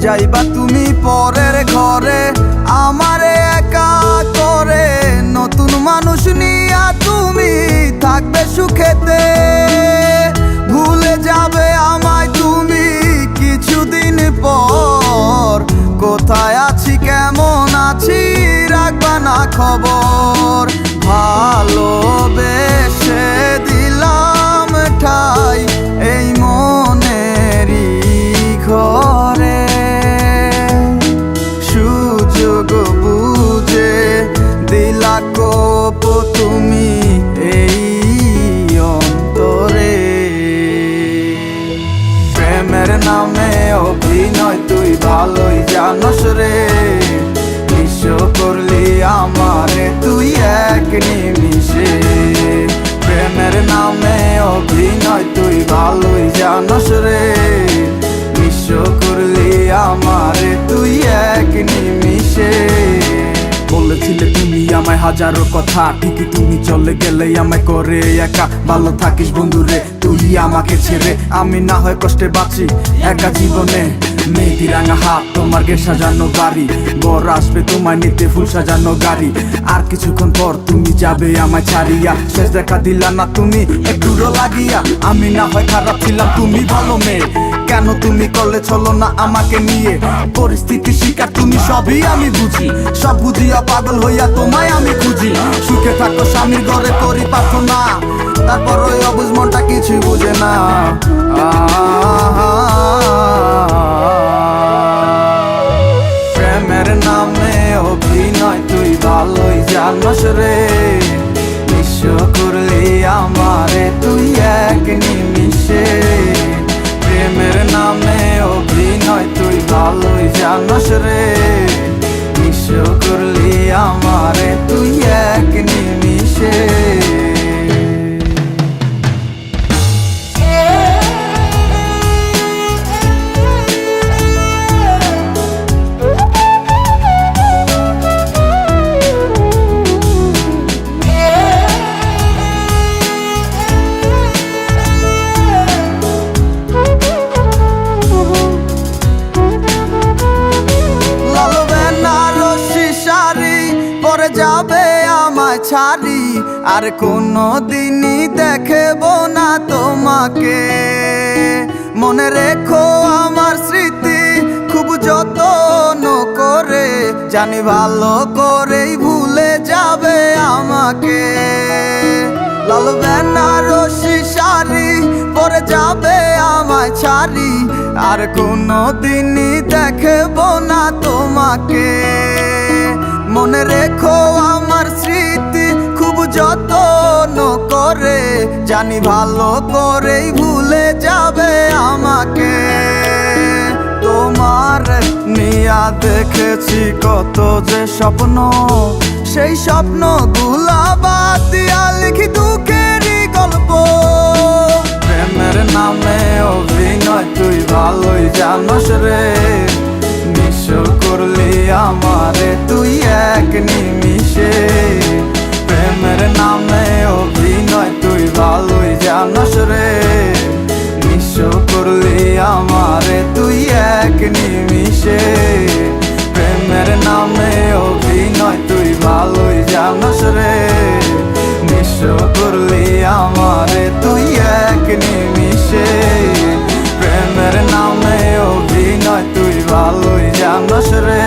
যাইবা তুমি পরের ঘরে আমারে একা করে, নতুন মানুষ নিয়া তুমি থাকবে সুখেতে। ভুলে যাবে আমায় তুমি কিছুদিন পর, কোথায় আছি কেমন আছি রাখবা না খবর। ভালোবেসে দিলাম ঠাই এই মনেরই ঘরে, সুযোগ বুঝে দিলা কোপ তুমি এই অন্তরে। প্রেমের নামে অভিনয় তুই ভালোই জানস রে, নিঃস্ব করলি আমারে তুই এক নিমিষে। প্রেমের নামে অভিনয় তুই ভালোই জানস রে, নিঃস্ব করলি আমারে তুই এক নিমিষে। বলেছিলে তুমি আমায় হাজারো কথা, ঠিকই তুমি চলে গেলে আমায় করে একা। ভালো থাকিস বন্ধুরে তুই আমাকে ছেড়ে, আমি না হয় কষ্টে বাঁচি একা জীবনে। মেহেদি রাঙা হাত তোমার গে সাজানো বাড়ি, বর আসবে তোমায় নিতে ফুল সাজানো গাড়ি। আর কিছুক্ষণ পর তুমি যাবে আমায় ছাড়িয়া, শেষ দেখা দিলা না তুমি একটুরো লাগিয়া। আমি না হয় খারাপ ছিলাম তুমি ভালো মেয়ে, কেন তুমি করলে চলো না আমাকে নিয়ে। পরিস্থিতি শিকার তুমি সবই আমি বুঝি, সব বুঝিয়া পাগল হইয়া তোমায় আমি খুঁজি। সুখে থাকো স্বামীর ঘরে করি প্রার্থনা, তারপর ওই অবুঝ মনটা কিছুই বুঝে না। প্রেমের নামে অভিনয় তুই ভালোই জানস রে, নিঃস্ব করলি আমারে তুই এক নিমিষে। প্রেমের নামে অভিনয় তুই ভালোই জানস রে, নিঃস্ব করলি আমারে তুই এক নিমিষে। যাবে আমায় ছাড়ি আর কোনো দিনই দেখব না তোমাকে। মনে রেখো আমার স্মৃতি খুব যত্ন করে, জানি ভালো করেই ভুলে যাবে আমাকে। লাল বেনারসি শাড়ি পরে যাবে আমায় ছাড়ি আর কোনো দিনই দেখব না তোমাকে। মনে রেখো আমার স্মৃতি খুব যত্ন করে, জানি ভালো করেই ভুলে যাবে আমাকে। তোমার নিয়া দেখেছি কত যে স্বপ্ন, সেই স্বপ্ন গুলা বাদ দিয়া লিখি দুঃখেরই গল্প। প্রেমের নামে অভিনয় তুই ভালোই জানস রে, নিঃস্ব করলি আমারে তুই এক নিমিষে। প্রেমের নামে অভিনয় তুই ভালোই জানস রে, নিঃস্ব করলি আমারে তুই এক নিমিষে। প্রেমের নামে অভিনয় তুই ভালোই জানস রে, নিঃস্ব করলি আমারে তুই এক নিমিষে। প্রেমের নামে অভিনয় তুই ভালোই জানস রে,